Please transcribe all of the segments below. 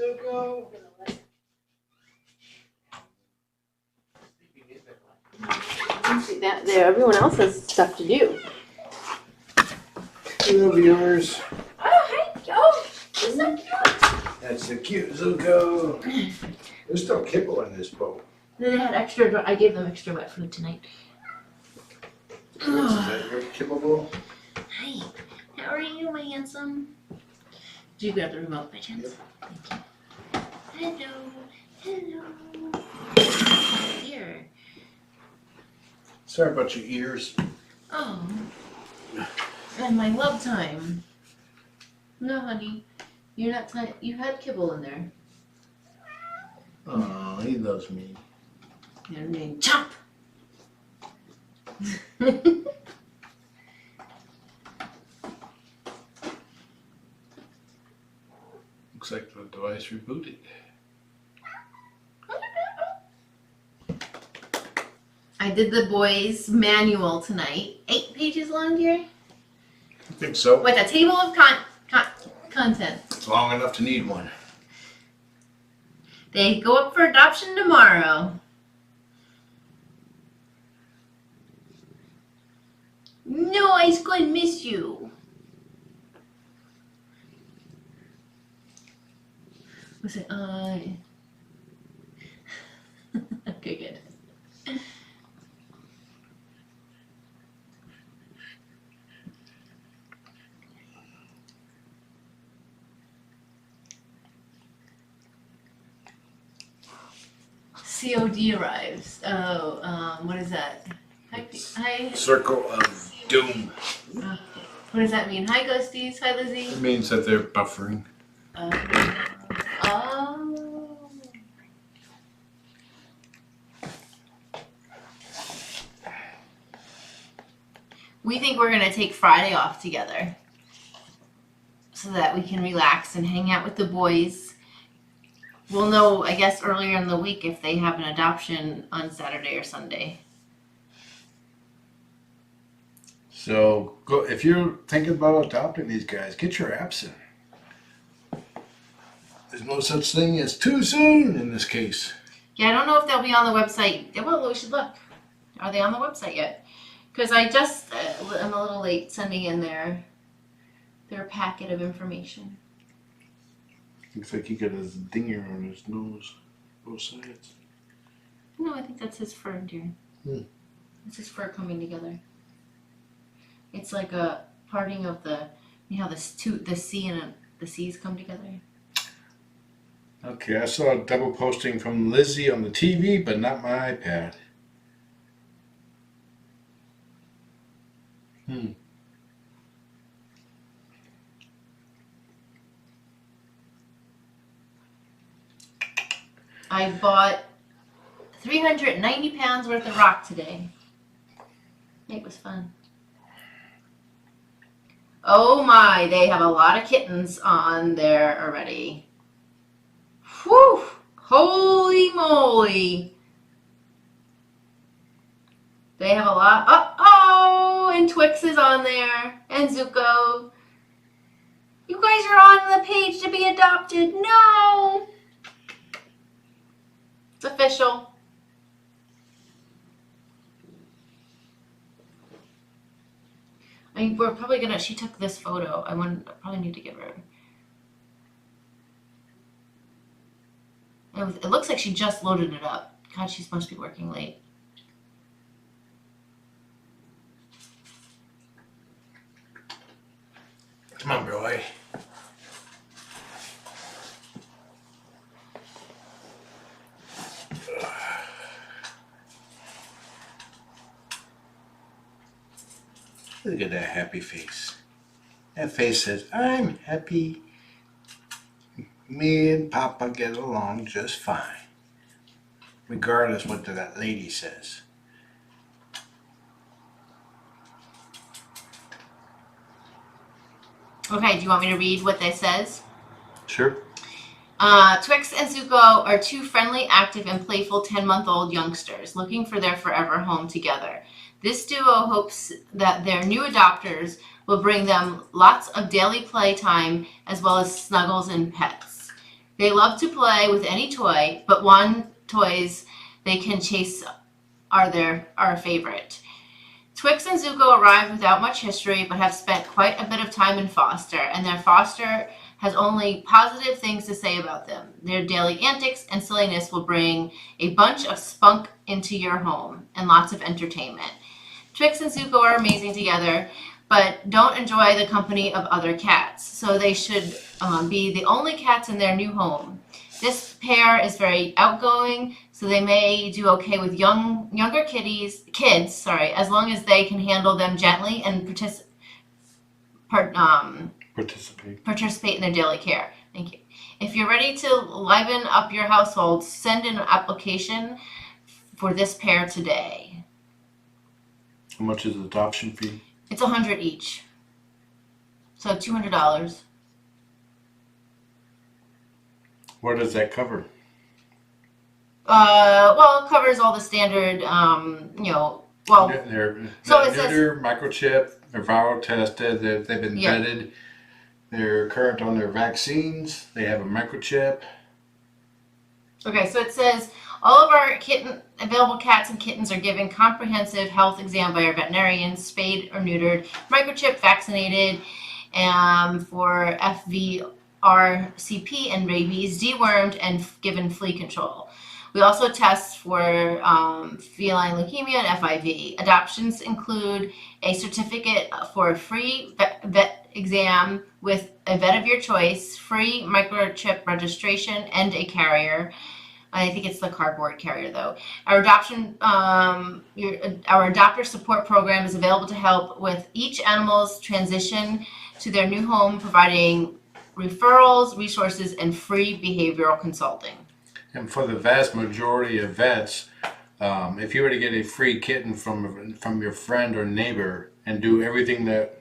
Zuko. See that there. Everyone else has stuff to do. Hello, viewers. Oh, hi. Oh, it's so cute. That's the cute Zuko. There's still kibble in this bowl. Then they had extra. I gave them extra wet food tonight. Is that your kibble bowl? Hi. How are you, my handsome? Did you grab the remote by chance? Yep. Thank you. Hello. Hello. Here. Sorry about your ears. Oh. And my love time. No, honey. You're not time. You had kibble in there. Oh, he loves me. Your name, Chop. Looks like the device rebooted. I did the boys' manual tonight. 8 pages long, Gary? I think so. With a table of content. It's long enough to need one. They go up for adoption tomorrow. No, I's gonna miss you. Was it okay, good. COD arrives. Oh, what is that? Hi. Circle of Doom. Okay. What does that mean? Hi, Ghosties. Hi, Lizzie. It means that they're buffering. Oh. We think we're going to take Friday off together so that we can relax and hang out with the boys. We'll know, I guess, earlier in the week if they have an adoption on Saturday or Sunday. So, go if you're thinking about adopting these guys, get your apps in. There's no such thing as too soon in this case. Yeah, I don't know if they'll be on the website. Well, we should look. Are they on the website yet? Because I just, I'm a little late sending in their packet of information. Looks like he got his dinger on his nose, both sides. No, I think that's his fur, dear. It's his fur coming together. It's like a parting of the, you know how the C and the C's come together. Okay, I saw a double posting from Lizzie on the TV, but not my iPad. I bought 390 pounds worth of rock today. It was fun. Oh my, they have a lot of kittens on there already. Whew! Holy moly! They have a lot. Oh, and Twix is on there, and Zuko. You guys are on the page to be adopted. No! It's official. I mean, we're probably gonna, she took this photo. I probably need to give her. It looks like she just loaded it up. God, she must be working late. Come on, boy. Look at that happy face. That face says, I'm happy. Me and Papa get along just fine. Regardless what that lady says. Okay, do you want me to read what this says? Sure. Twix and Zuko are two friendly, active, and playful 10-month-old youngsters looking for their forever home together. This duo hopes that their new adopters will bring them lots of daily playtime as well as snuggles and pets. They love to play with any toy, but one toys they can chase are our favorite. Twix and Zuko arrived without much history, but have spent quite a bit of time in foster, and their foster has only positive things to say about them. Their daily antics and silliness will bring a bunch of spunk into your home and lots of entertainment. Twix and Zuko are amazing together, but don't enjoy the company of other cats, so they should be the only cats in their new home. This pair is very outgoing, so they may do okay with younger kids, as long as they can handle them gently and participate in their daily care. Thank you. If you're ready to liven up your household, send in an application for this pair today. How much is the adoption fee? It's $100 each, so $200. What does that cover? Well, it covers all the standard, well, They're so it says microchip, they're viral tested, they've been Yeah. vetted, they're current on their vaccines, they have a microchip. Okay, so it says all of our available cats and kittens are given comprehensive health exam by our veterinarians, spayed or neutered, microchip, vaccinated, for FVRCP and rabies, dewormed, and given flea control. We also test for feline leukemia and FIV. Adoptions include a certificate for a free vet exam with a vet of your choice, free microchip registration, and a carrier. I think it's the cardboard carrier, though. Our adopter support program is available to help with each animal's transition to their new home, providing referrals, resources, and free behavioral consulting. And for the vast majority of vets, if you were to get a free kitten from your friend or neighbor and do everything that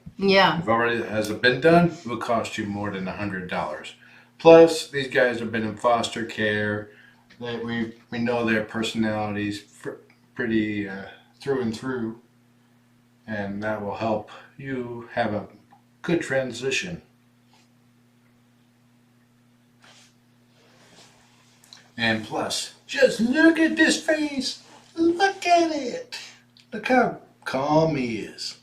already has been done, it will cost you more than $100. Plus, these guys have been in foster care. We know their personalities pretty through and through, and that will help you have a good transition. And plus, just look at this face. Look at it. Look how calm he is.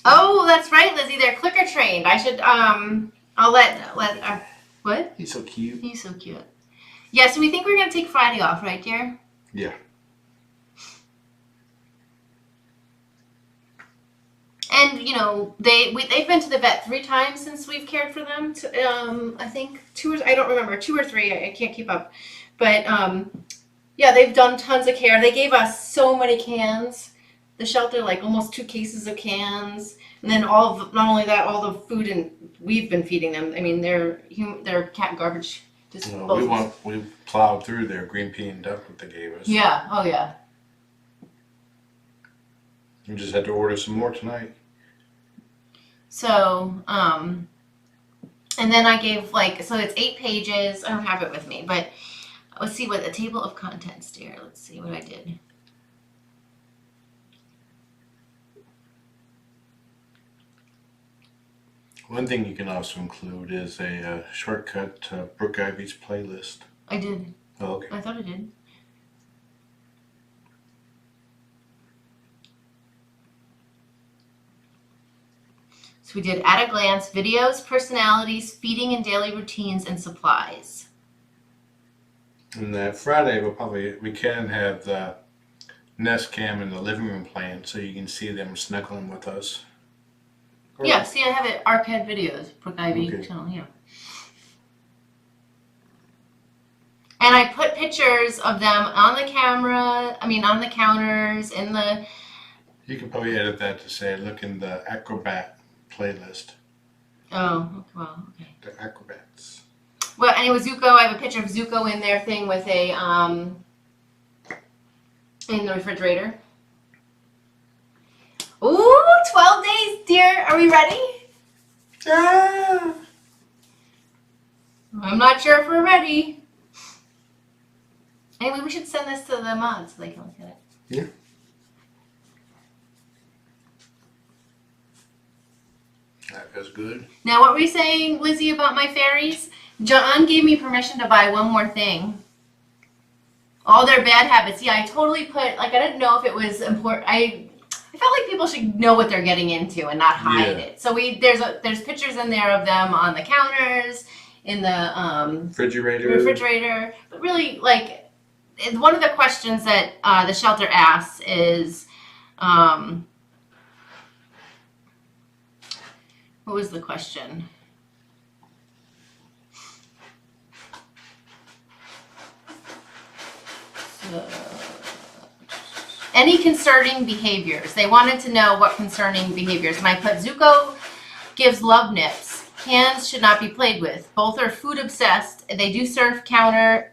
Oh, that's right, Lizzie. They're clicker trained. I should I'll let what? He's so cute. He's so cute. Yeah, so we think we're gonna take Friday off, right, dear? Yeah. And they've been to the vet 3 times since we've cared for them. I think 2 I don't remember, 2 or 3. I can't keep up. But yeah, they've done tons of care. They gave us so many cans. The shelter, like almost 2 cases of cans, and then not only that, all the food and we've been feeding them. I mean, they're cat garbage disposals. We plowed through their green pea and duck that they gave us. Yeah. Oh yeah. We just had to order some more tonight. So, and then I gave so it's 8 pages. I don't have it with me, but let's see what a table of contents, dear. Let's see what I did. One thing you can also include is a shortcut to Brooke Ivy's playlist. I did. Oh, okay. I thought I did. So we did at a glance, videos, personalities, feeding and daily routines, and supplies. And that Friday we can have the Nest Cam in the living room playing so you can see them snuggling with us. Yeah, see, I have it archived videos, Brooke Ivy channel, yeah. And I put pictures of them on the camera, on the counters, in the... You can probably edit that to say, look in the Acrobat playlist. Oh, well, okay. The Acrobats. Well, and it was Zuko. I have a picture of Zuko in their thing with a, in the refrigerator. Ooh, 12 days, dear. Are we ready? Ah! I'm not sure if we're ready. Anyway, we should send this to the mods so they can look at it. Yeah. That was good. Now, what were you saying, Lizzie, about my fairies? John gave me permission to buy one more thing. All their bad habits. Yeah, I totally put, like, I didn't know if it was important. I felt like people should know what they're getting into and not hide it. So there's pictures in there of them on the counters, in the refrigerator. But really, like, one of the questions that the shelter asks is, what was the question? Any concerning behaviors. They wanted to know what concerning behaviors. And I put Zuko gives love nips. Hands should not be played with. Both are food obsessed. They do counter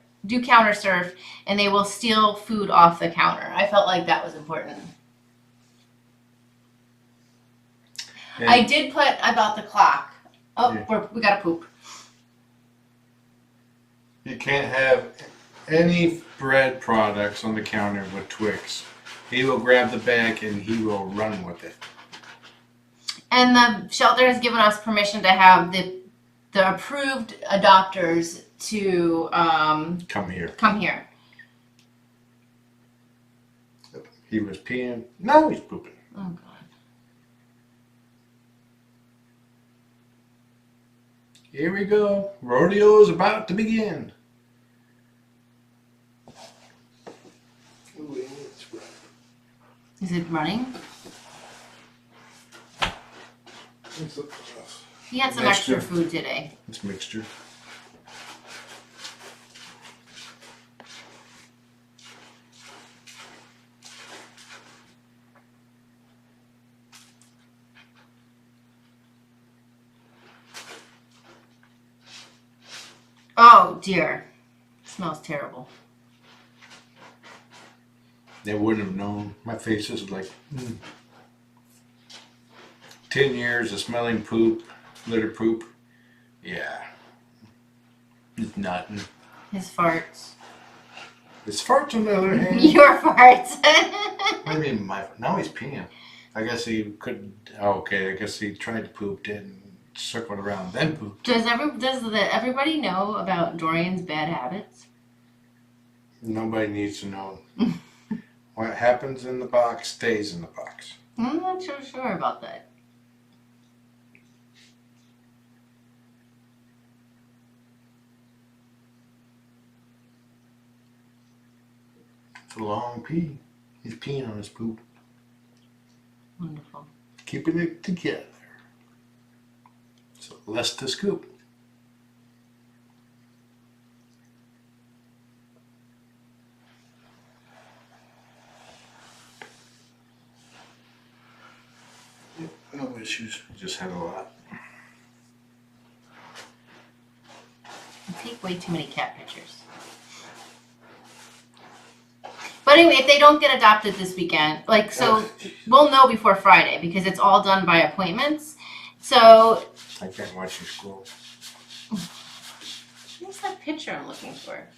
surf, and they will steal food off the counter. I felt like that was important. And I did put about the clock. Oh, yeah. We gotta poop. You can't have any bread products on the counter with Twix. He will grab the bag and he will run with it. And the shelter has given us permission to have the approved adopters to come here. He was peeing. Now he's pooping. Oh, God. Here we go. Rodeo is about to begin. Is it running? He had some extra food today. It's mixture. Oh dear. It smells terrible. They wouldn't have known. My face is like 10 years of smelling poop, litter poop. Yeah. It's nothing. His farts. His farts on the other hand. Your farts. I mean, now he's peeing. I guess he couldn't. Oh, okay, I guess he tried to poop, didn't circle around, then pooped. Does everybody know about Dorian's bad habits? Nobody needs to know. What happens in the box stays in the box. I'm not so sure about that. It's a long pee. He's peeing on his poop. Wonderful. Keeping it together. So less to scoop. No issues. Just had a lot. I take way too many cat pictures. But anyway, if they don't get adopted this weekend, we'll know before Friday because it's all done by appointments. So I can't watch you scroll. What's that picture I'm looking for?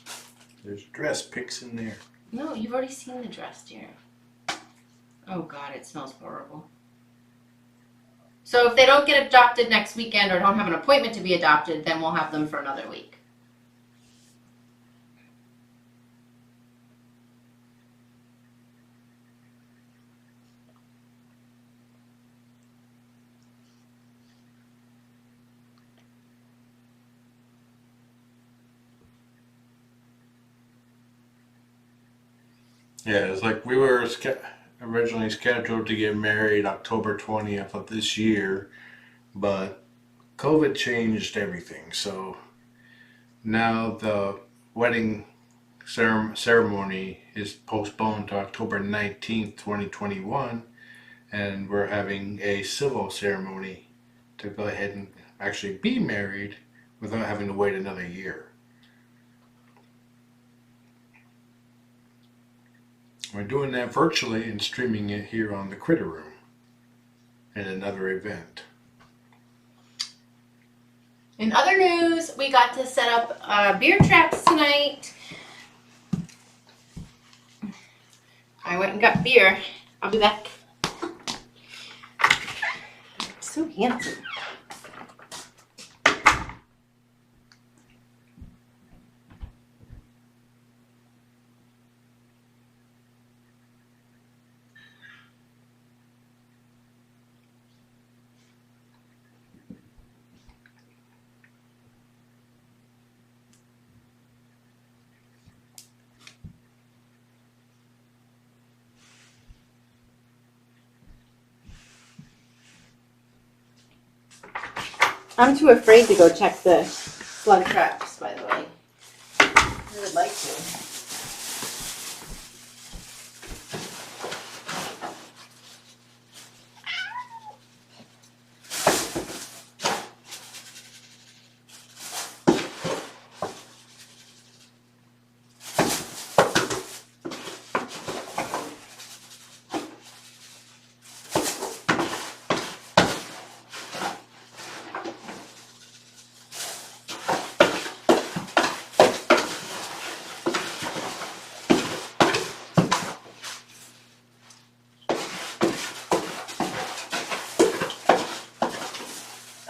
There's dress pics in there. No, you've already seen the dress, dear. Oh God, it smells horrible. So if they don't get adopted next weekend or don't have an appointment to be adopted, then we'll have them for another week. Yeah, it's like we were originally scheduled to get married October 20th of this year, but COVID changed everything. So now the wedding ceremony is postponed to October 19th, 2021, and we're having a civil ceremony to go ahead and actually be married without having to wait another year. We're doing that virtually and streaming it here on the Critter Room in another event. In other news, we got to set up beer traps tonight. I went and got beer. I'll be back. So handsome. I'm too afraid to go check the slug traps, by the way. I would like to.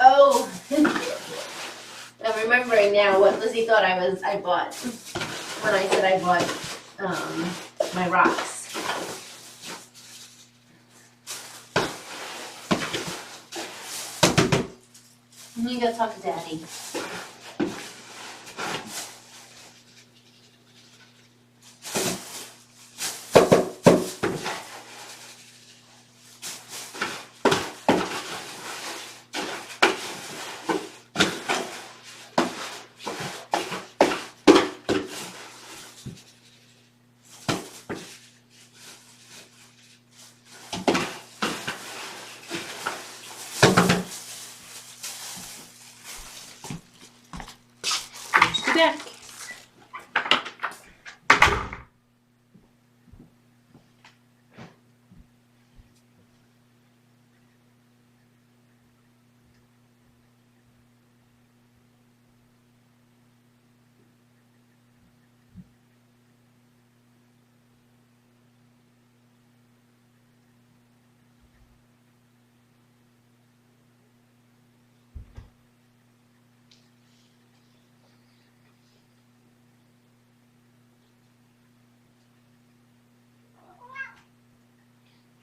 Oh, I'm remembering now what Lizzie thought I bought when I said I bought my rocks. You gotta talk to Daddy. Deck.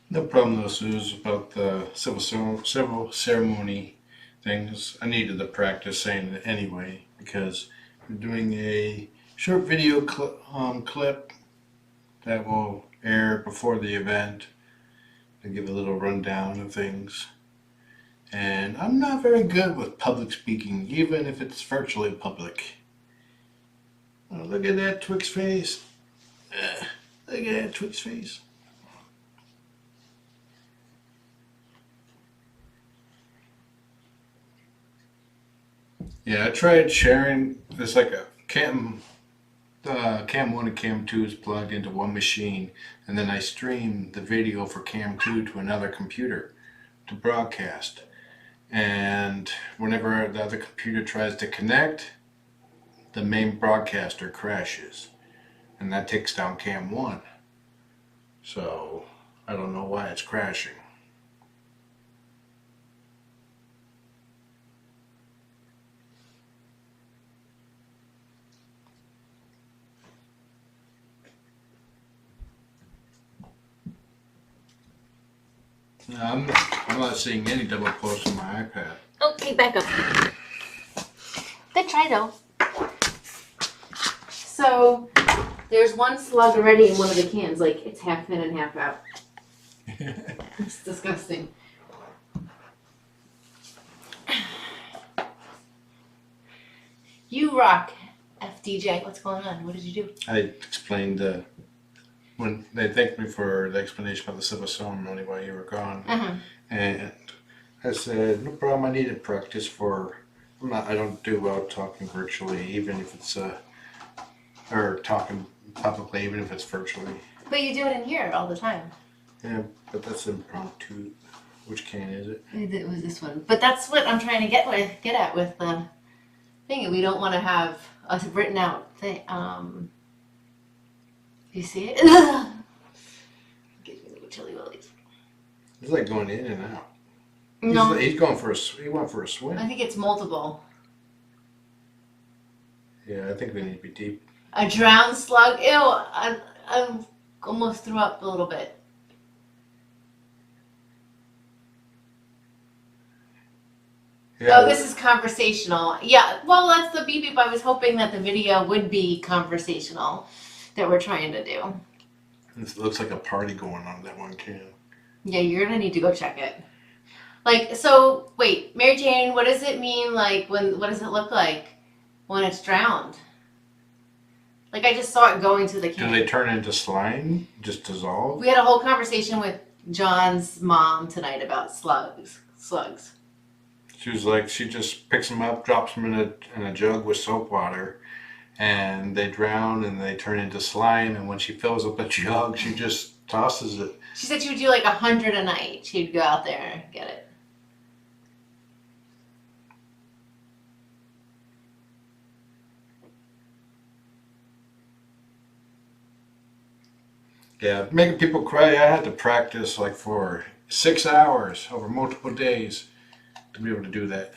No problem though, Suze, about the civil ceremony things. I needed to practice saying it anyway because we're doing a short video clip that will air before the event to give a little rundown of things. And I'm not very good with public speaking, even if it's virtually public. Oh, look at that Twix face. Look at that Twix face. Yeah, I tried sharing. It's like a cam 1 and cam 2 is plugged into one machine, and then I stream the video for cam 2 to another computer to broadcast. And whenever the other computer tries to connect, the main broadcaster crashes, and that takes down cam 1. So I don't know why it's crashing. No, I'm not seeing any double posts on my iPad. Okay, back up. Good try though. So there's one slug already in one of the cans. Like it's half in and half out. It's disgusting. You rock, FDJ. What's going on? What did you do? I explained when they thanked me for the explanation about the civil ceremony while you were gone, and I said no problem. I needed practice for. I don't do well talking virtually, even if it's or talking publicly, even if it's virtually. But you do it in here all the time. Yeah, but that's impromptu. Which can is it? It was this one. But that's what I'm trying to get at with the thing. We don't want to have a written out thing. You see it? Gives me little chilly willies. It's like going in and out. No, He went for a swim. I think it's multiple. Yeah, I think they need to be deep. A drowned slug. Ew! I almost threw up a little bit. Yeah. Oh, this is conversational. Yeah, well, that's the beep beep. I was hoping that the video would be conversational that we're trying to do. It looks like a party going on in that one can. Yeah, you're going to need to go check it. Like, so, wait, Mary Jane, what does it mean, like, what does it look like when it's drowned? Like, I just saw it going to the can. Do they turn into slime? Just dissolve? We had a whole conversation with John's mom tonight about slugs. She was like, she just picks them up, drops them in a jug with soap water, and they drown and they turn into slime. And when she fills up a jug, she just tosses it. She said she would do like 100 a night. She'd go out there and get it. Yeah, making people cry. I had to practice like for 6 hours over multiple days to be able to do that.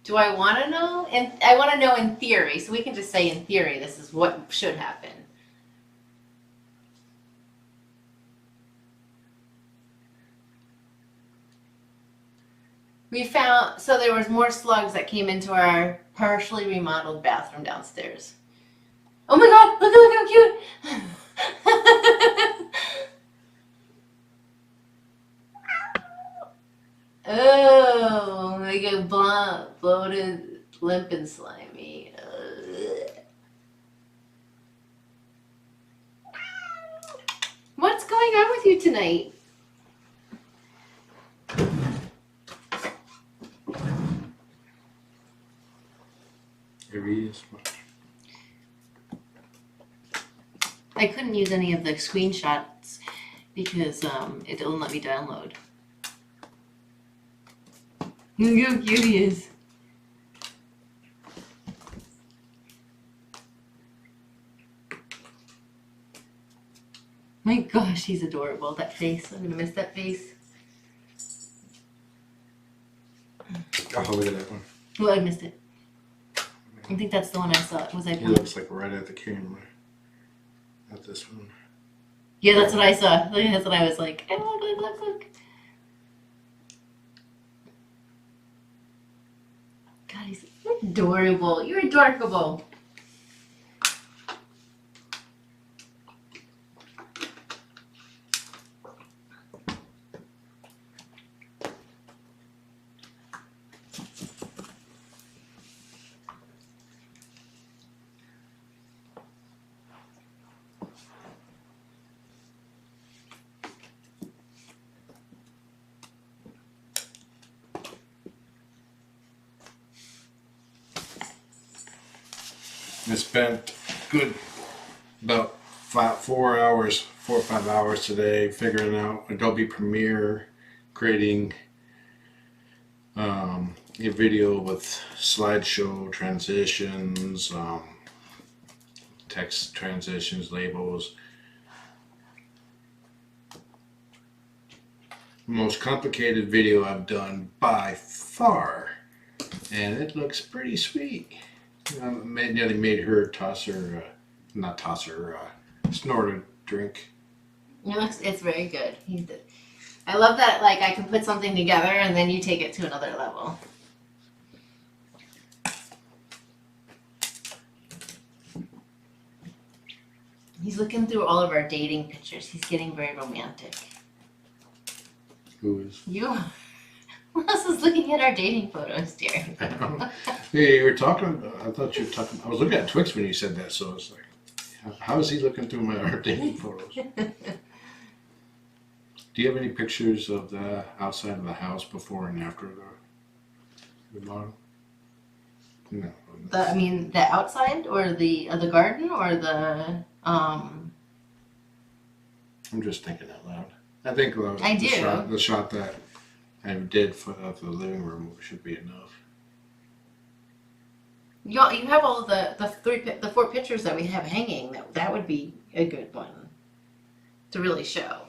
Do I want to know? And I want to know in theory. So we can just say in theory this is what should happen. We found, so there was more slugs that came into our partially remodeled bathroom downstairs. Oh my god, look how cute! Oh, they get bloated, limp and slimy. Ugh. What's going on with you tonight? I couldn't use any of the screenshots because it didn't let me download. Look how cute he is. My gosh, he's adorable. That face. I'm gonna miss that face. Oh, look at that one. Well, I missed it. I think that's the one I saw. He looks like right at the camera. Not this one. Yeah, that's what I saw. That's what I was like. Oh, look. God, he's adorable. You're adorable. I spent good about 4 hours, 4 or 5 hours today figuring out Adobe Premiere, creating a video with slideshow transitions, text transitions, labels. Most complicated video I've done by far, and it looks pretty sweet. Nearly made her snort a drink. It's very good. I love that, like, I can put something together and then you take it to another level. He's looking through all of our dating pictures. He's getting very romantic. Who is? You. Who else is looking at our dating photos, dear? Yeah, you were talking. I thought you were talking. I was looking at Twix when you said that, so I was like, "How is he looking through our dating photos?" Do you have any pictures of the outside of the house before and after the model? No. I mean, the outside or the garden or the I'm just thinking out loud. I think the shot that I did for the living room should be enough. You have all the 4 pictures that we have hanging. That would be a good one to really show.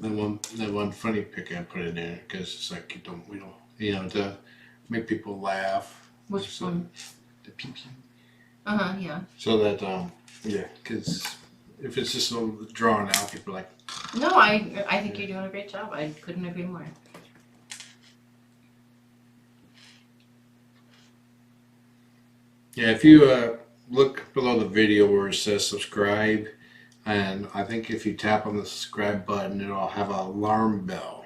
That one funny pic I put in there because it's like we don't to make people laugh. Which one? The pew pew. Yeah. So that because if it's just so drawn out, people are like. No, I think you're doing a great job. I couldn't agree more. Yeah, if you look below the video where it says subscribe, and I think if you tap on the subscribe button, it'll have an alarm bell.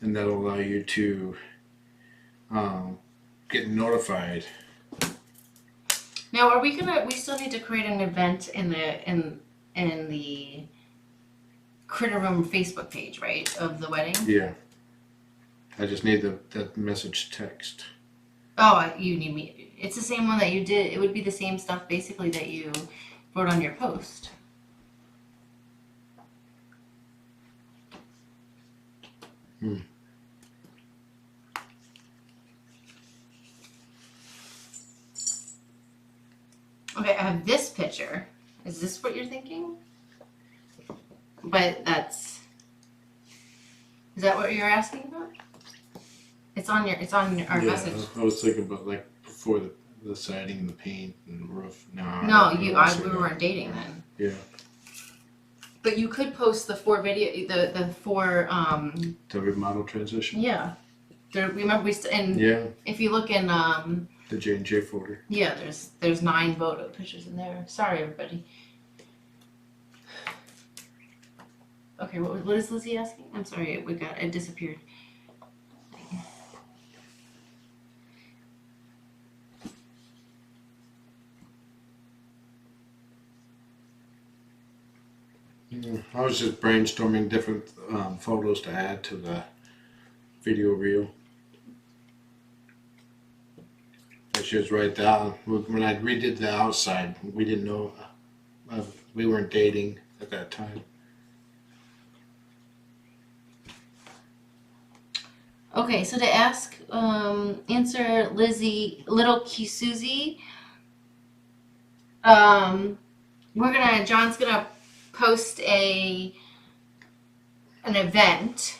and that'll allow you to get notified. Now, we still need to create an event in the Critter Room Facebook page, right, of the wedding? Yeah. I just need that message text. Oh, you need me. It's the same one that you did. It would be the same stuff basically that you wrote on your post. Okay, I have this picture. Is this what you're thinking? But is that what you're asking about? It's on our message. I was thinking about like before the siding and the paint and the roof. No, we weren't dating then. Yeah. But you could post the 4 video, the 4 The remodel transition. Yeah. Remember if you look in the J&J folder. Yeah, there's 9 photo pictures in there. Sorry, everybody. Okay, what is Lizzie asking? I'm sorry, it disappeared. I was just brainstorming different photos to add to the video reel. She was right down. When I redid the outside, we didn't know, we weren't dating at that time. Okay, so to answer Lizzie, little Kisuzi, John's gonna post an event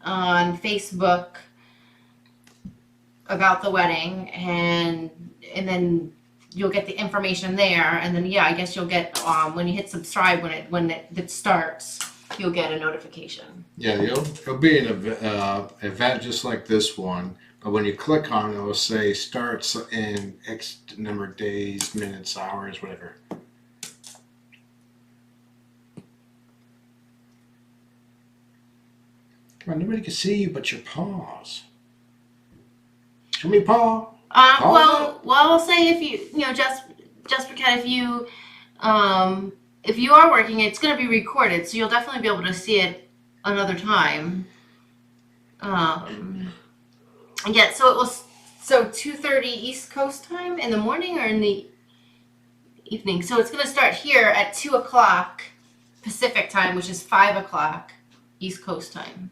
on Facebook about the wedding, and then you'll get the information there, and then I guess you'll get when you hit subscribe when it starts, you'll get a notification. Yeah, it'll be an event just like this one, but when you click on it, it'll say starts in X number of days, minutes, hours, whatever. Come on, nobody can see you but your paws. Show me paw. Well, I'll say if just because if you are working, it's going to be recorded, so you'll definitely be able to see it another time. Yeah, so it was 2:30 East Coast time in the morning or in the evening. So it's going to start here at 2:00 Pacific time, which is 5:00 East Coast time.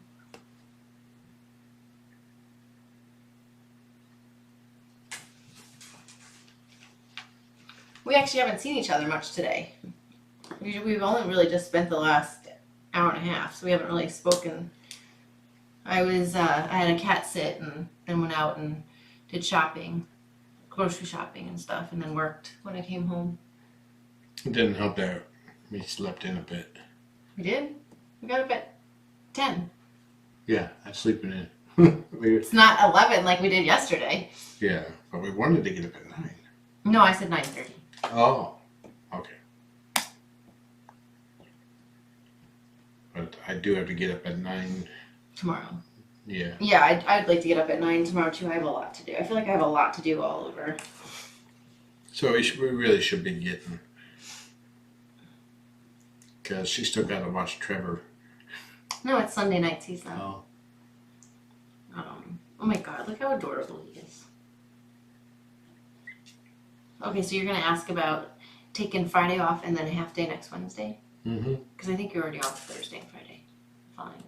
We actually haven't seen each other much today. We've only really just spent the last hour and a half, so we haven't really spoken. I had a cat sit and then went out and did shopping, grocery shopping and stuff, and then worked when I came home. It didn't help that we slept in a bit. We did? We got up at 10. Yeah, I was sleeping in. It's not 11 like we did yesterday. Yeah, but we wanted to get up at 9. No, I said 9:30. Oh, okay. But I do have to get up at 9. Tomorrow. Yeah. Yeah, I'd like to get up at 9 tomorrow too. I have a lot to do. I feel like I have a lot to do all over. So we really should be getting, because she still got to watch Trevor. No, it's Sunday night season. Oh. Oh my God, look how adorable he is. Okay, so you're going to ask about taking Friday off and then a half day next Wednesday? Mm-hmm. Because I think you're already off Thursday and Friday. Fine.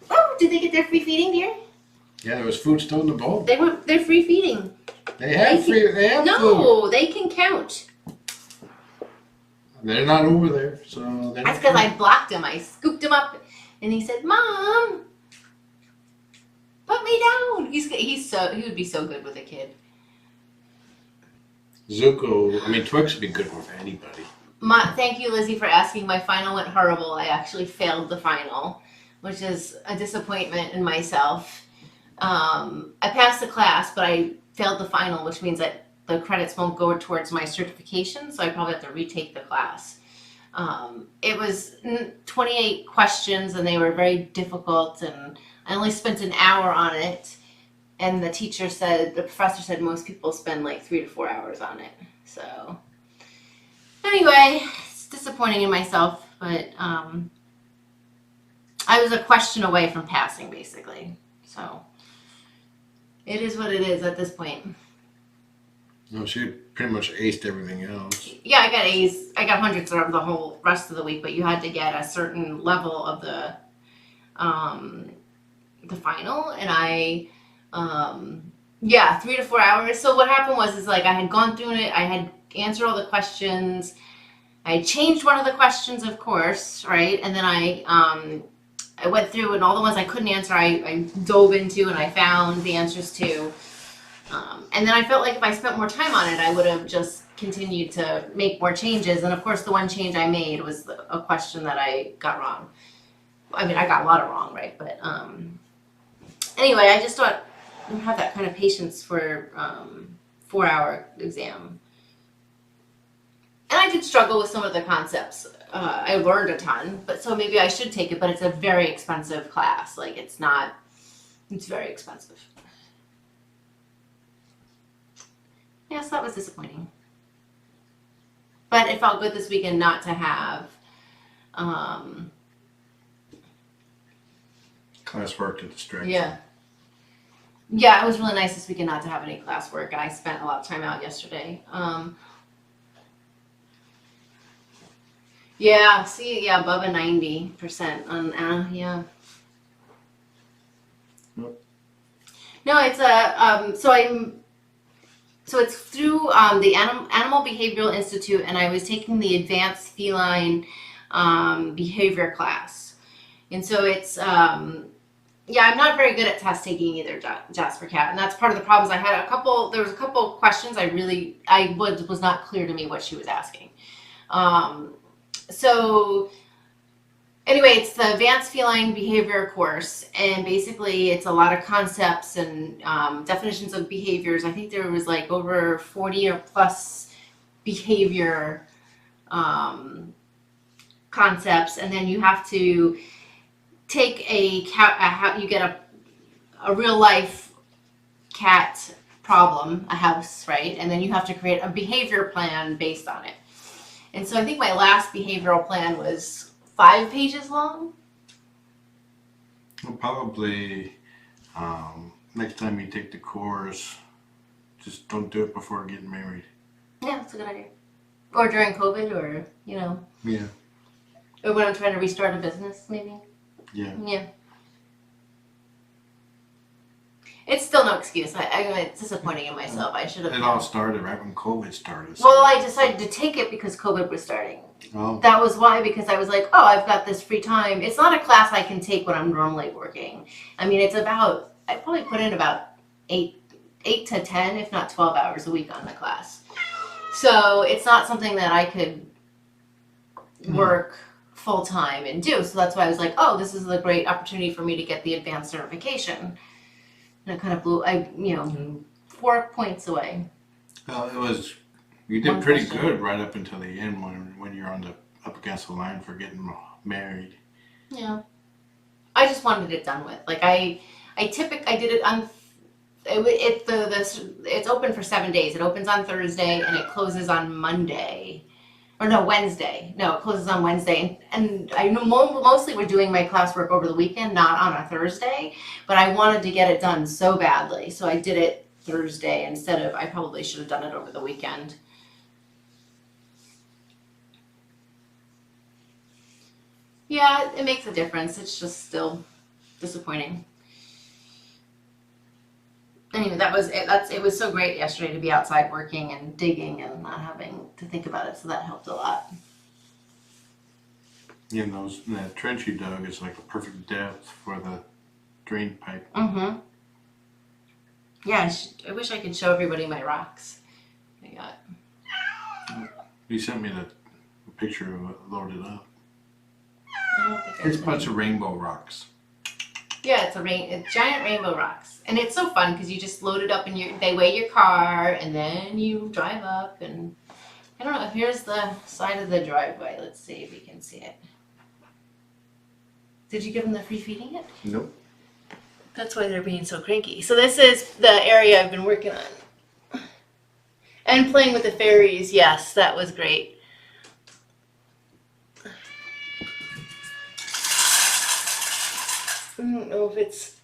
Oh, did they get their free feeding, dear? Yeah, there was food still in the bowl. They're free feeding. They have food. No, they can count. They're not over there, so they're That's because I blocked him. I scooped him up, and he said, "Mom, put me down." He would be so good with a kid. Zuko, Twix would be good with anybody. Thank you, Lizzie, for asking. My final went horrible. I actually failed the final, which is a disappointment in myself. I passed the class, but I failed the final, which means that the credits won't go towards my certification, so I probably have to retake the class. It was 28 questions and they were very difficult, and I only spent an hour on it. And the professor said most people spend like 3 to 4 hours on it. So anyway, it's disappointing in myself, but I was a question away from passing basically. So it is what it is at this point. No, she pretty much aced everything else. Yeah, I got A's. I got hundreds of the whole rest of the week, but you had to get a certain level of the final, and I 3 to 4 hours. So what happened was like I had gone through it, I had answered all the questions, I changed one of the questions, of course, right, and then I went through and all the ones I couldn't answer, I dove into and I found the answers to. And then I felt like if I spent more time on it, I would have just continued to make more changes. And of course, the one change I made was a question that I got wrong. I mean, I got a lot of wrong, right? But anyway, I just thought I don't have that kind of patience for 4-hour exam. And I did struggle with some of the concepts. I learned a ton, but so maybe I should take it. But it's a very expensive class. Like it's very expensive. Yes, that was disappointing. But it felt good this weekend not to have classwork to distract. Yeah. Yeah, it was really nice this weekend not to have any classwork, and I spent a lot of time out yesterday. Above a 90% on yeah. Nope. No, it's So it's through the Animal Behavioral Institute, and I was taking the Advanced Feline Behavior class. And so it's, I'm not very good at test taking either, Jasper Cat, and that's part of the problems. There was a couple questions was not clear to me what she was asking. So anyway, it's the Advanced Feline Behavior course, and basically it's a lot of concepts and definitions of behaviors. I think there was like over 40 or plus behavior concepts, and then you have to take you get a real life cat problem, a house, right? And then you have to create a behavior plan based on it. And so I think my last behavioral plan was 5 pages long. Well, probably next time you take the course, just don't do it before getting married. Yeah, that's a good idea. Or during COVID, or Yeah. Or when I'm trying to restart a business, maybe. Yeah. Yeah. It's still no excuse. It's disappointing in myself. I should have. It all started right when COVID started. So. Well, I decided to take it because COVID was starting. Oh. That was why, because I was like, oh, I've got this free time. It's not a class I can take when I'm normally working. I mean, I probably put in about 8 to 10, if not 12 hours a week on the class. So it's not something that I could work full time and do. So that's why I was like, oh, this is a great opportunity for me to get the advanced certification. And it kind of blew, 4 points away. Well, you did pretty good right up until the end when you're up against the line for getting married. Yeah. I just wanted it done with. Like I did it on, it's open for 7 days. It opens on Thursday and it closes on Monday. Or no, Wednesday. No, it closes on Wednesday. And I know mostly we're doing my classwork over the weekend, not on a Thursday. But I wanted to get it done so badly. So I did it Thursday instead of, I probably should have done it over the weekend. Yeah, it makes a difference. It's just still disappointing. Anyway, it was so great yesterday to be outside working and digging and not having to think about it, so that helped a lot. Yeah, that trench you dug is like a perfect depth for the drain pipe. Mm-hmm. Yeah, I wish I could show everybody my rocks I got. You sent me the picture of it loaded up. I don't think It's a bunch of rainbow rocks. Yeah, it's giant rainbow rocks, and it's so fun because you just load it up and they weigh your car, and then you drive up, and I don't know. Here's the side of the driveway. Let's see if you can see it. Did you give them the free feeding yet? Nope. That's why they're being so cranky. So this is the area I've been working on. And playing with the fairies. Yes, that was great. I don't know if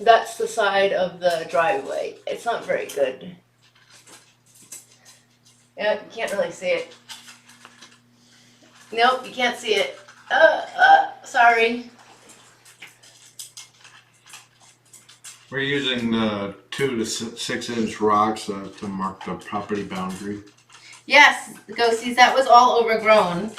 that's the side of the driveway. It's not very good. Yeah, you can't really see it. Nope, you can't see it. Sorry. We're using the 2 to 6 inch rocks to mark the property boundary. Yes, ghosties, that was all overgrown.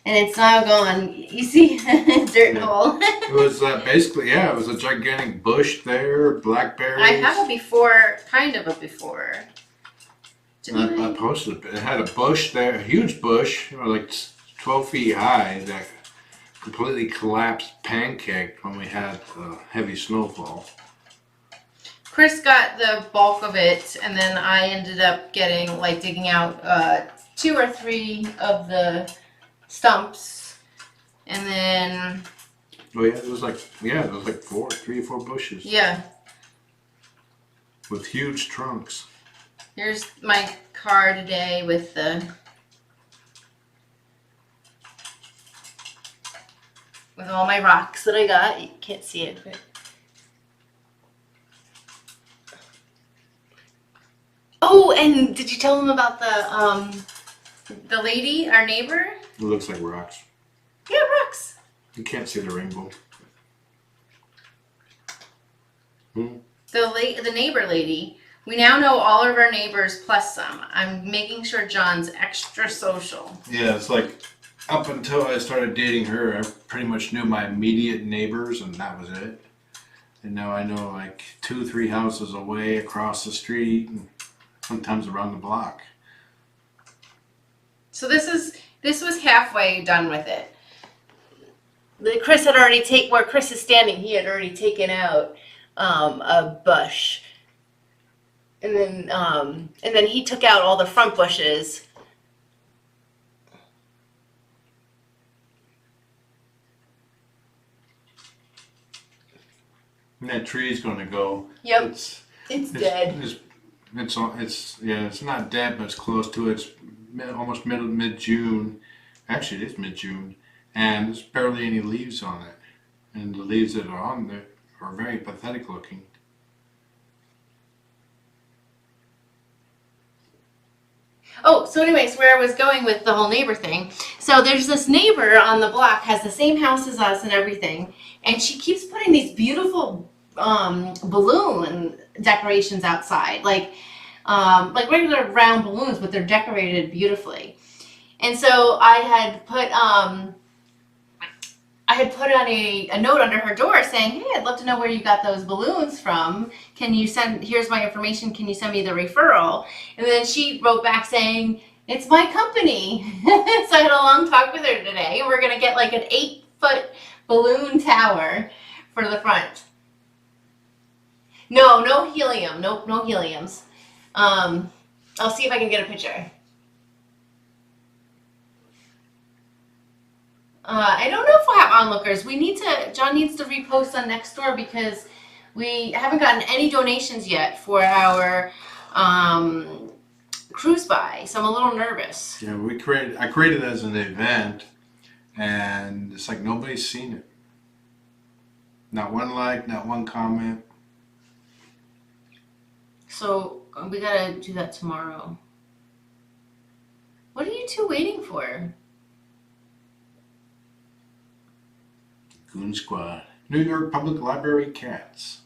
And it's now gone. You see, dirt hole. It was basically, it was a gigantic bush there, blackberries. I have a before, kind of a before. I posted it. It had a bush there, a huge bush, like 12 feet high, that completely collapsed, pancaked when we had heavy snowfall. Chris got the bulk of it, and then I ended up digging out 2 or 3 of the stumps, and then. Oh yeah, there was like 3 or 4 bushes. Yeah. With huge trunks. Here's my car today with all my rocks that I got. You can't see it, but. Oh, and did you tell them about the lady, our neighbor? It looks like rocks. Yeah, rocks. You can't see the rainbow. The neighbor lady. We now know all of our neighbors plus some. I'm making sure John's extra social. Yeah, it's like up until I started dating her, I pretty much knew my immediate neighbors, and that was it. And now I know like 2, 3 houses away, across the street, and sometimes around the block. So this was halfway done with it. Chris had already where Chris is standing. He had already taken out a bush, and then he took out all the front bushes. And that tree's gonna go. Yep, it's dead. It's not dead, but it's close to it. It's almost mid-June. Actually, it is mid-June, and there's barely any leaves on it. And the leaves that are on there are very pathetic looking. Oh, so anyways, where I was going with the whole neighbor thing. So there's this neighbor on the block, has the same house as us and everything, and she keeps putting these beautiful balloon decorations outside, like regular round balloons, but they're decorated beautifully. And so I had put on a note under her door saying, hey, I'd love to know where you got those balloons from. Here's my information, can you send me the referral? And then she wrote back saying, it's my company. So I had a long talk with her today. We're going to get like an 8-foot balloon tower for the front. No helium. Nope, no heliums. I'll see if I can get a picture. I don't know if we'll have onlookers. John needs to repost on Nextdoor because we haven't gotten any donations yet for our cruise by, so I'm a little nervous. Yeah, I created it as an event, and it's like nobody's seen it. Not one like, not one comment. So we gotta do that tomorrow. What are you two waiting for? Goon Squad. New York Public Library cats.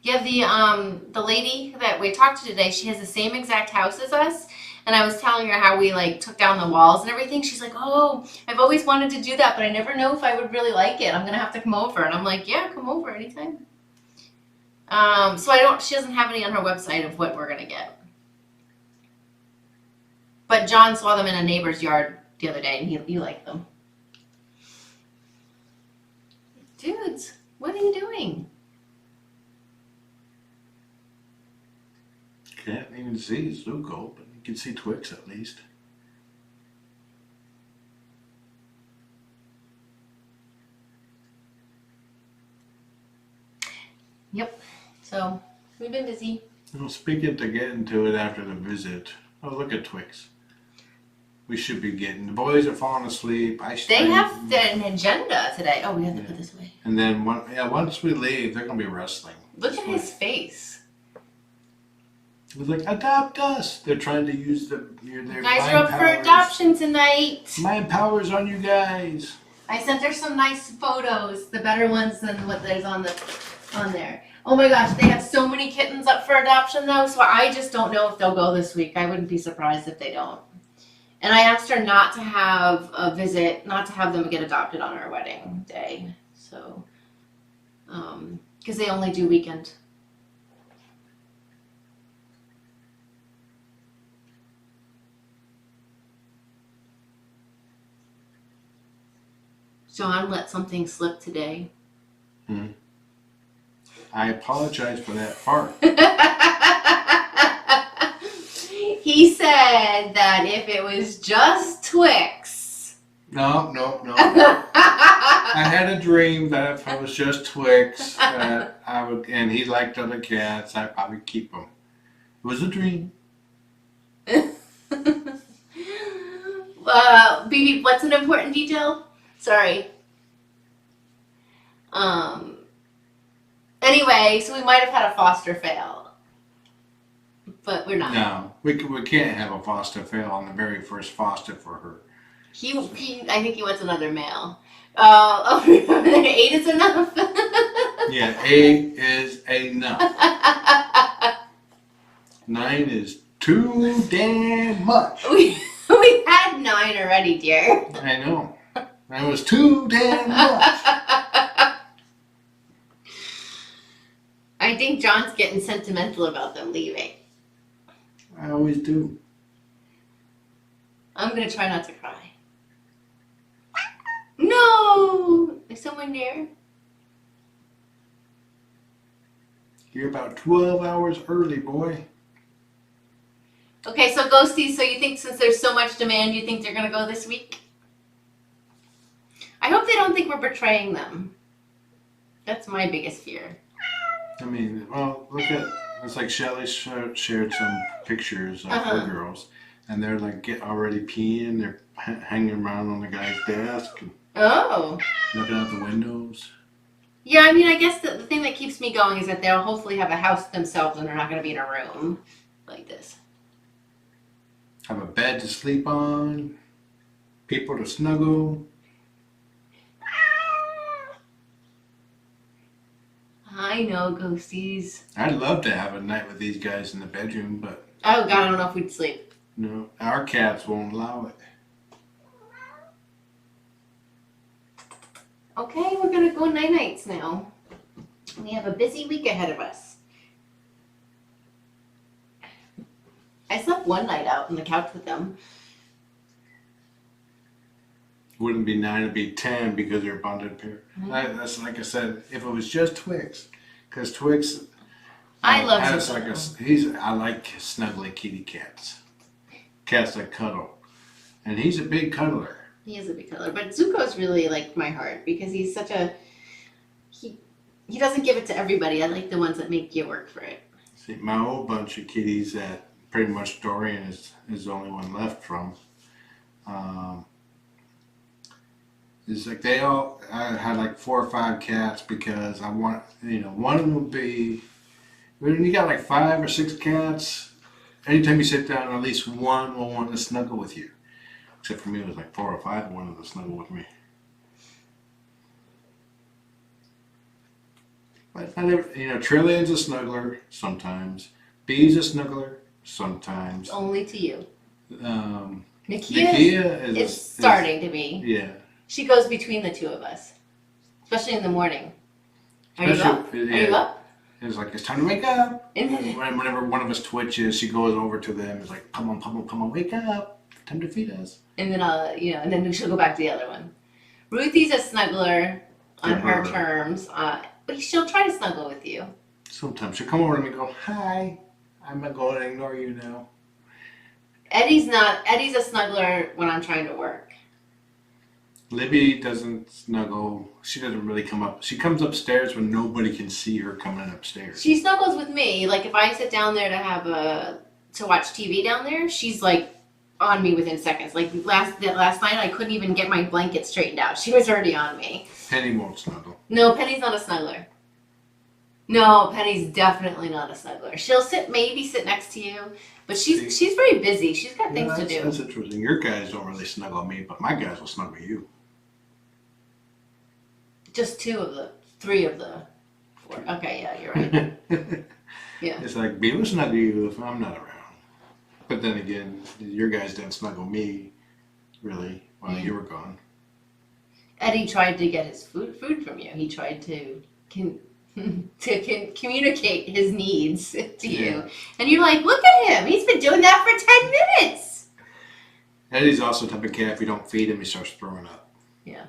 Yeah, the lady that we talked to today, she has the same exact house as us. And I was telling her how we like took down the walls and everything. She's like, oh, I've always wanted to do that, but I never know if I would really like it. I'm gonna have to come over. And I'm like, yeah, come over anytime. So she doesn't have any on her website of what we're gonna get. But John saw them in a neighbor's yard the other day, and he liked them. Dudes, what are you doing? Can't even see Zuko, but you can see Twix at least. Yep. So we've been busy. Well, speaking to get into it after the visit. Oh, look at Twix. We should be getting. The boys are falling asleep. They have an agenda today. Oh, we have to put this away. And then once we leave, they're gonna be wrestling. Look at his face. It was like, adopt us. They're trying to use their you guys are up for adoption tonight. Mind powers on you guys. I sent her some nice photos, the better ones than what there's on there. Oh my gosh, they have so many kittens up for adoption though, so I just don't know if they'll go this week. I wouldn't be surprised if they don't. And I asked her not to have a visit, not to have them get adopted on our wedding day. So, because they only do weekend. John let something slip today. I apologize for that part. He said that if it was just Twix. No. I had a dream that if it was just Twix, that I would, and he liked other cats, I'd probably keep them. It was a dream. BB, what's an important detail? Sorry. Anyway, so we might have had a foster fail, but we're not. No, we can't have a foster fail on the very first foster for her. I think he wants another male. 8 is enough. Yeah, 8 is enough. 9 is too damn much. We had 9 already, dear. I know. That was too damn much. I think John's getting sentimental about them leaving. I always do. I'm going to try not to cry. No! Is someone there? You're about 12 hours early, boy. Okay, so Ghosties, so you think since there's so much demand, you think they're going to go this week? I hope they don't think we're betraying them. That's my biggest fear. I mean, well, look at, it's like Shelly shared some pictures of her girls, and they're like already peeing, they're hanging around on the guy's desk, and looking out the windows. Yeah, I mean, I guess the thing that keeps me going is that they'll hopefully have a house themselves and they're not going to be in a room like this. Have a bed to sleep on, people to snuggle. I know, Ghosties. I'd love to have a night with these guys in the bedroom, but... Oh, God, I don't know if we'd sleep. No, our cats won't allow it. Okay, we're going to go night-nights now. We have a busy week ahead of us. I slept one night out on the couch with them. Wouldn't be 9, it'd be 10 because they're a bonded pair. That's like I said, if it was just Twix, because Twix, I love Zuko. I like snuggly kitty cats that cuddle, and he's a big cuddler. He is a big cuddler, but Zuko's really like my heart because he's such a he doesn't give it to everybody. I like the ones that make you work for it. See, my old bunch of kitties that pretty much Dorian is the only one left from. It's like I had like 4 or 5 cats because I want, one of them would be, when you got like 5 or 6 cats, anytime you sit down, at least one will want to snuggle with you. Except for me, it was like 4 or 5 wanted to snuggle with me. But not every, Trillion's a snuggler sometimes. Bee's a snuggler sometimes. Only to you. Nakia is starting to be. Yeah. She goes between the two of us, especially in the morning. Are you up? Are you up? It's like, it's time to wake up. Whenever one of us twitches, she goes over to them. It's like, come on, wake up. Time to feed us. And then and then she'll go back to the other one. Ruthie's a snuggler on her terms, but she'll try to snuggle with you. Sometimes she'll come over to me and go, hi. I'm not going to ignore you now. Eddie's a snuggler when I'm trying to work. Libby doesn't snuggle. She doesn't really come up. She comes upstairs when nobody can see her coming upstairs. She snuggles with me. Like if I sit down there to watch TV down there, she's like on me within seconds. Like last night, I couldn't even get my blanket straightened out. She was already on me. Penny won't snuggle. No, Penny's not a snuggler. No, Penny's definitely not a snuggler. She'll maybe sit next to you, but she's very busy. She's got things to do. That's interesting. Your guys don't really snuggle me, but my guys will snuggle you. Just 3 of the 4. Okay, yeah, you're right. Yeah. It's like, be able to snuggle you if I'm not around. But then again, your guys didn't snuggle me, really, while you were gone. Eddie tried to get his food from you. He tried to communicate his needs to you. And you're like, look at him. He's been doing that for 10 minutes. Eddie's also the type of cat, if you don't feed him, he starts throwing up. Yeah.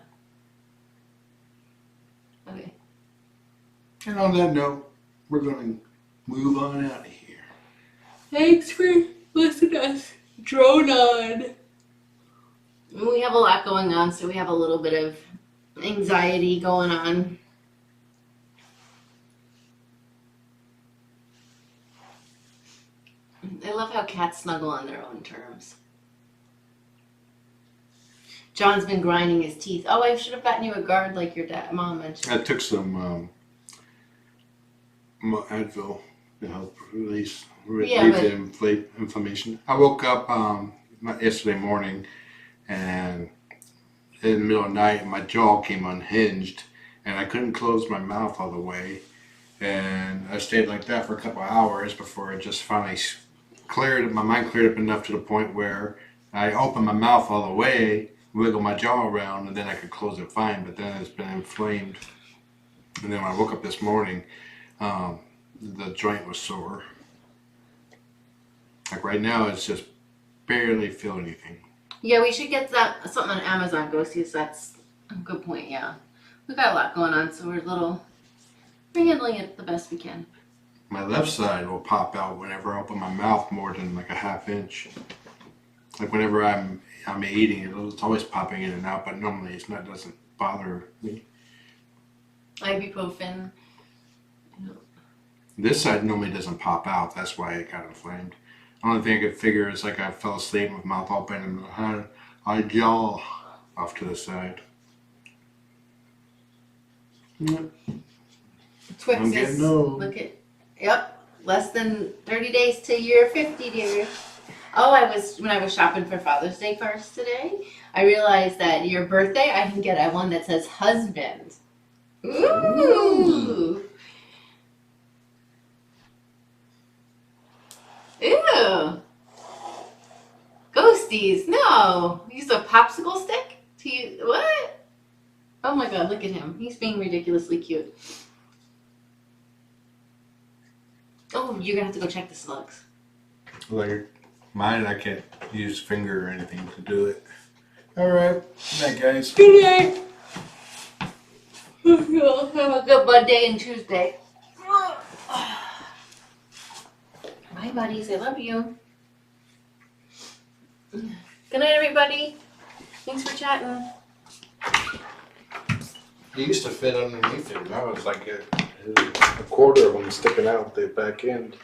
Okay. And on that note, we're going to move on out of here. Thanks for listening to us drone on. We have a lot going on, so we have a little bit of anxiety going on. I love how cats snuggle on their own terms. John's been grinding his teeth. Oh, I should have gotten you a guard like your mom mentioned. I took some Advil to help relieve the inflammation. I woke up yesterday morning, and in the middle of the night, my jaw came unhinged, and I couldn't close my mouth all the way. And I stayed like that for a couple of hours before it just finally cleared. My mind cleared up enough to the point where I opened my mouth all the way, wiggle my jaw around, and then I could close it fine. But then it's been inflamed. And then when I woke up this morning, the joint was sore. Like right now, it's just barely feel anything. Yeah, we should get something on Amazon, Ghosties. That's a good point, yeah. We've got a lot going on, so we're handling it the best we can. My left side will pop out whenever I open my mouth more than like a ½ inch. Like whenever I'm eating, it's always popping in and out, but normally it doesn't bother me. Ibuprofen. This side normally doesn't pop out. That's why it got inflamed. The only thing I could figure is like I fell asleep with mouth open and had a jaw off to the side. Yep. Twix look at, yep, less than 30 days to year 50, dear. Oh, when I was shopping for Father's Day cards today, I realized that your birthday, I can get one that says husband. Ooh. Ew. Ghosties, no. Use a popsicle stick to use, what? Oh my god, look at him. He's being ridiculously cute. Oh, you're gonna have to go check the slugs. Like mine, I can't use finger or anything to do it. Alright, good night guys. Good night. Have a good Monday and Tuesday. Bye, buddies. I love you. Good night, everybody. Thanks for chatting. He used to fit underneath it. Now it's like a quarter of them sticking out the back end.